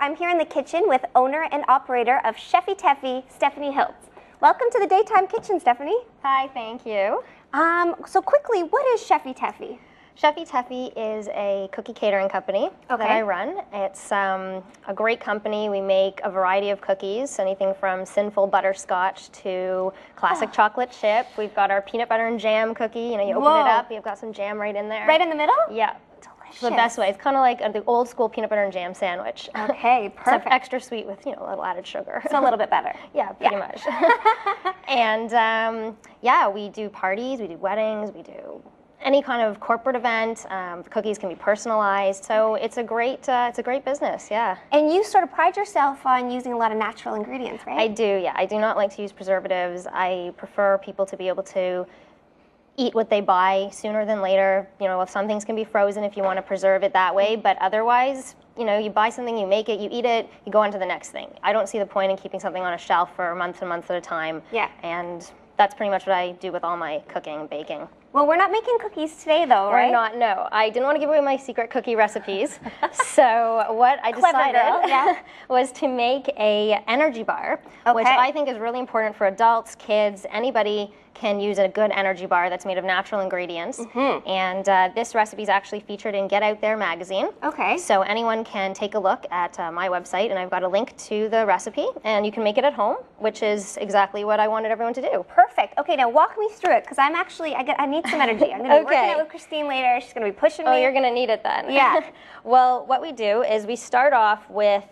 I'm here in the kitchen with owner and operator of Chefy Tephi, Stephanie Hiltz. Welcome to the Daytime Kitchen, Stephanie. Hi, thank you. So quickly, what is Chefy Tephi? Chefy Tephi is a cookie catering company that I run. It's a great company. We make a variety of cookies, anything from sinful butterscotch to classic chocolate chip. We've got our peanut butter and jam cookie. You know, you open it up, you've got some jam right in there. Right in the middle? Yeah. It's the best way. It's kind of like the old school peanut butter and jam sandwich. Okay, perfect. Except extra sweet with, you know, a little added sugar. So a little bit better. Yeah, pretty much. And yeah, we do parties, we do weddings, we do any kind of corporate event. The cookies can be personalized, so it's a great business. Yeah. And you sort of pride yourself on using a lot of natural ingredients, right? I do. Yeah, I do not like to use preservatives. I prefer people to be able to eat what they buy sooner than later. You know, some things can be frozen if you want to preserve it that way, but otherwise, you know, you buy something, you make it, you eat it, you go on to the next thing. I don't see the point in keeping something on a shelf for months and months at a time. Yeah. And that's pretty much what I do with all my cooking and baking. Well, we're not making cookies today, though, right? We're not, no. I didn't want to give away my secret cookie recipes. So what I decided was to make a energy bar, which I think is really important for adults, kids, anybody can use a good energy bar that's made of natural ingredients. And this recipe is actually featured in Get Out There magazine. Okay. So anyone can take a look at my website, and I've got a link to the recipe, and you can make it at home, which is exactly what I wanted everyone to do. Perfect. Okay, now walk me through it, because I'm actually, I need some energy. I'm going to be working out with Christine later. She's going to be pushing me. Oh, you're going to need it then. Yeah. Well, what we do is we start off with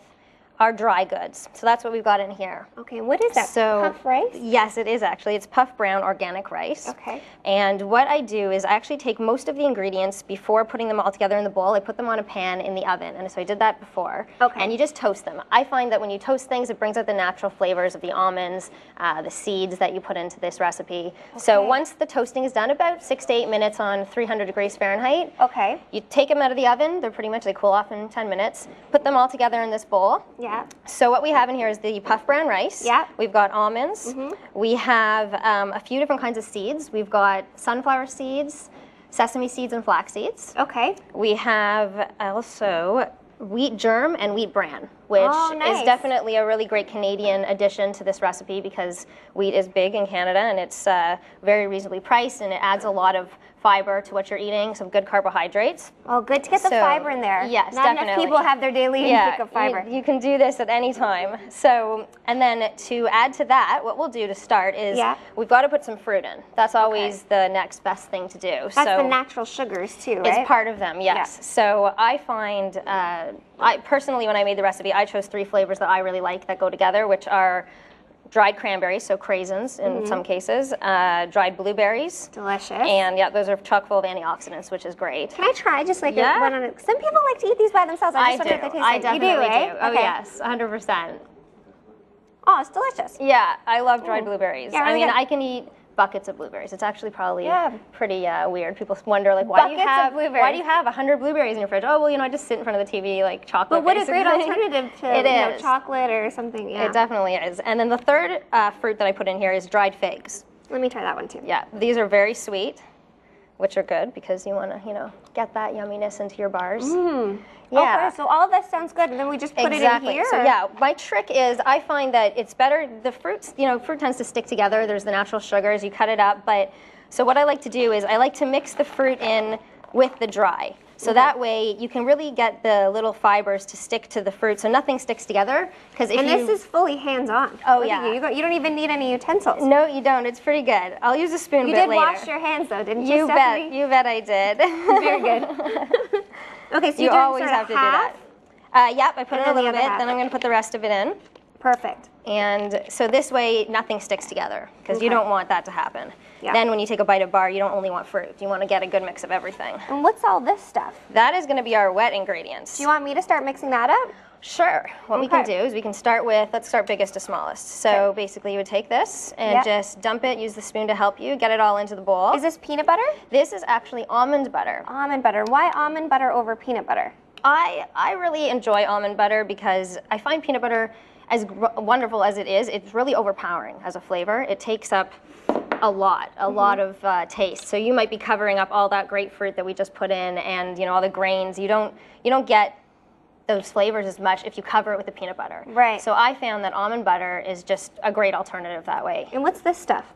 our dry goods. So that's what we've got in here. Okay, and what is that? Puff rice? Yes, it is actually. It's puff brown organic rice. Okay. And what I do is I actually take most of the ingredients before putting them all together in the bowl. I put them on a pan in the oven, and so I did that before. Okay. And you just toast them. I find that when you toast things, it brings out the natural flavors of the almonds, the seeds that you put into this recipe. Okay. So once the toasting is done, about 6 to 8 minutes on 300 degrees Fahrenheit. Okay. You take them out of the oven. They're pretty much, they cool off in 10 minutes. Put them all together in this bowl. Yeah. So what we have in here is the puff brown rice. Yeah. We've got almonds. We have a few different kinds of seeds. We've got sunflower seeds, sesame seeds, and flax seeds. Okay. We have also wheat germ and wheat bran, which is definitely a really great Canadian addition to this recipe because wheat is big in Canada and it's very reasonably priced, and it adds a lot of fiber to what you're eating, some good carbohydrates. Oh, good to get the fiber in there. Yes, Not enough people have their daily intake of fiber. You can do this at any time. So, and then to add to that, what we'll do to start is we've got to put some fruit in. That's always the next best thing to do. That's the natural sugars too, right? It's part of them, yes. Yeah. So I find, I personally, when I made the recipe, I chose 3 flavors that I really like that go together, which are dried cranberries, so craisins in some cases, dried blueberries. Delicious. And yeah, those are chock full of antioxidants, which is great. Can I try just like one on it? Some people like to eat these by themselves. I just wonder if they taste like. I definitely do, right? Oh yes, 100%. Oh, it's delicious. Yeah, I love dried blueberries. Yeah, really I mean, I can eat buckets of blueberries. It's actually probably pretty weird. People wonder, like, why do you have 100 blueberries in your fridge? Oh, well, you know, I just sit in front of the TV, like chocolate. But what a great alternative to chocolate or something. Yeah. It definitely is. And then the third fruit that I put in here is dried figs. Let me try that one too. Yeah, these are very sweet, which are good because you want to, you know, get that yumminess into your bars. Yeah. Okay, so all of that sounds good, and then we just put it in here? So yeah, my trick is I find that it's better, the fruits, you know, fruit tends to stick together. There's the natural sugars, you cut it up, but so what I like to do is I like to mix the fruit in with the dry. So that way you can really get the little fibers to stick to the fruit, so nothing sticks together. And this is fully hands-on. Oh yeah. You don't even need any utensils. No, you don't. It's pretty good. I'll use a spoon a bit later. You did wash your hands though, didn't you, Stephanie? You bet I did. Very good. Okay, so you always have to do that. Yep, I put in a little bit, then I'm going to put the rest of it in. Perfect. And so this way nothing sticks together because you don't want that to happen. Yeah. Then when you take a bite of bar, you don't only want fruit. You want to get a good mix of everything. And what's all this stuff? That is going to be our wet ingredients. Do you want me to start mixing that up? Sure. What we can do is we can start with, let's start biggest to smallest. So basically you would take this and just dump it, use the spoon to help you, get it all into the bowl. Is this peanut butter? This is actually almond butter. Almond butter. Why almond butter over peanut butter? I really enjoy almond butter because I find peanut butter, as wonderful as it is, it's really overpowering as a flavor. It takes up a lot of taste. So you might be covering up all that great fruit that we just put in, and you know all the grains. You don't get those flavors as much if you cover it with the peanut butter. Right. So I found that almond butter is just a great alternative that way. And what's this stuff?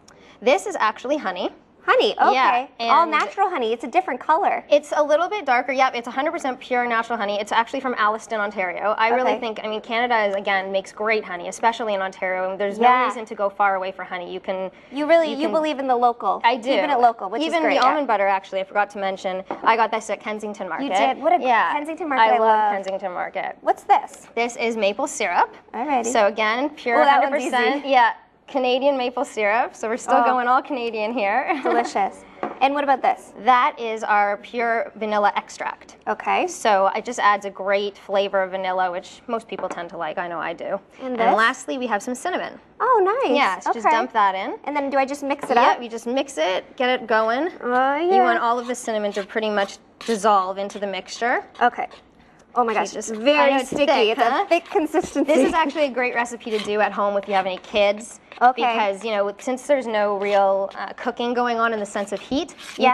This is actually honey. Honey, okay. Yeah, all natural honey. It's a different color. It's a little bit darker. Yep, it's 100% pure natural honey. It's actually from Alliston, Ontario. I really think, I mean, Canada is, again, makes great honey, especially in Ontario. And there's no reason to go far away for honey. You can. You believe in the local. I do. Keeping it local, which is great. Even the almond butter, actually, I forgot to mention. I got this at Kensington Market. You did? What a Kensington Market. I love Kensington Market. What's this? This is maple syrup. Alrighty. So again, pure 100%. Yeah, Canadian maple syrup. So we're still going all Canadian here. Delicious. And what about this? That is our pure vanilla extract. Okay. So it just adds a great flavor of vanilla, which most people tend to like. I know I do. And lastly, we have some cinnamon. Oh, nice. Yeah, so just dump that in. And then do I just mix it up? Yeah, you just mix it, get it going. Oh, yeah. You want all of the cinnamon to pretty much dissolve into the mixture. Okay. Oh my gosh, it's very sticky. Thick, it's a thick consistency. This is actually a great recipe to do at home if you have any kids. Okay. Because, you know, since there's no real cooking going on in the sense of heat, you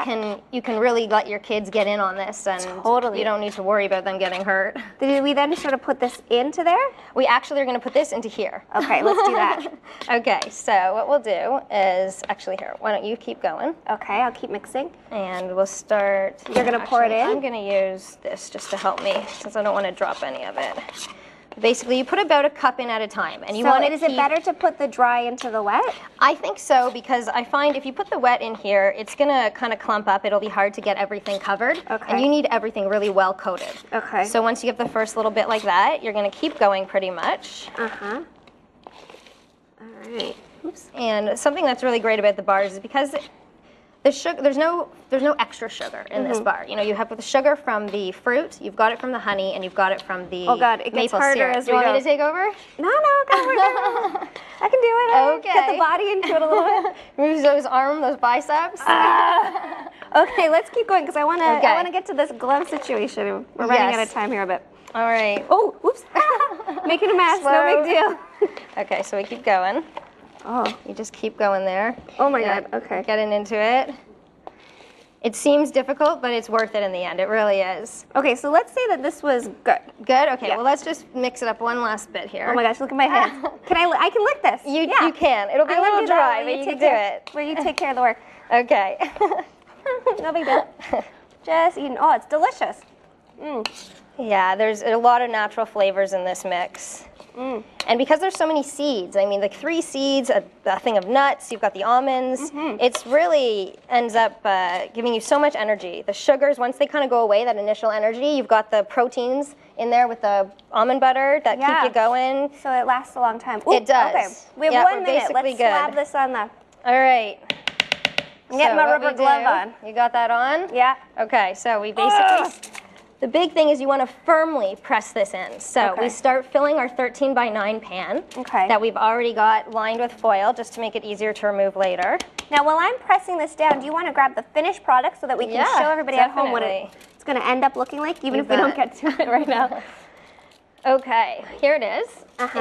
can really let your kids get in on this, and you don't need to worry about them getting hurt. Did we then sort of put this into there? We actually are going to put this into here. Okay, let's do that. Okay, so what we'll do is, actually here, why don't you keep going? Okay, I'll keep mixing. And we'll start. You're going to pour it in? I'm going to use this just to help me, since I don't want to drop any of it. Basically, you put about a cup in at a time, and you want to. Is it better to put the dry into the wet? I think so, because I find if you put the wet in here, it's gonna kind of clump up. It'll be hard to get everything covered, and you need everything really well coated. Okay. So once you get the first little bit like that, you're gonna keep going pretty much. All right. Oops. And something that's really great about the bars is because the sugar, there's no extra sugar in this bar. You know, you have the sugar from the fruit, you've got it from the honey, and you've got it from the it gets harder syrup. as we go. You want me to take over? No, go. I can do it. Okay. Get the body into it a little bit. Move those biceps. Okay, let's keep going because I want to get to this glove situation. We're running out of time here a bit. All right. Oh, oops. Making a mess. Slow. No big deal. Okay, so we keep going. Oh. You just keep going there. Oh my God, okay. Getting into it. It seems difficult, but it's worth it in the end. It really is. Okay, so let's say that this was good. Good? Okay, well let's just mix it up one last bit here. Oh my gosh, look at my hands. I can lick this. You can. It'll be a little dry, but you can do it. Where you take care of the work. Okay. No big deal. Just eating. Oh, it's delicious. Yeah, there's a lot of natural flavors in this mix. And because there's so many seeds, I mean, like 3 seeds, a thing of nuts, you've got the almonds, it's really ends up giving you so much energy. The sugars, once they kind of go away, that initial energy, you've got the proteins in there with the almond butter that keep you going. So it lasts a long time. It does. Okay, we have 1 minute. Let's slap this on the... All right. I'm getting my rubber glove on. You got that on? Yeah. Okay, so we basically... The big thing is you want to firmly press this in. So we start filling our 13 by 9 pan that we've already got lined with foil just to make it easier to remove later. Now while I'm pressing this down, do you want to grab the finished product so that we can show everybody at home what it's going to end up looking like, even if we don't get to it right now? Okay, here it is. Just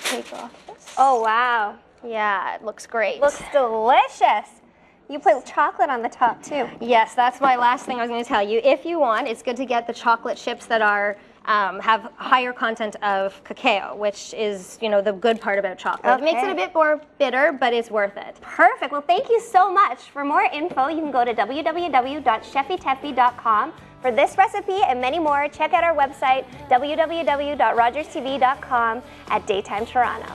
take off this. Oh wow. Yeah, it looks great. Looks delicious. You put chocolate on the top too. Yes, that's my last thing I was going to tell you. If you want, it's good to get the chocolate chips that are have higher content of cacao, which is, you know, the good part about chocolate. It makes it a bit more bitter, but it's worth it. Perfect. Well, thank you so much. For more info, you can go to www.chefytephi.com. For this recipe and many more, check out our website, www.rogerstv.com at Daytime Toronto.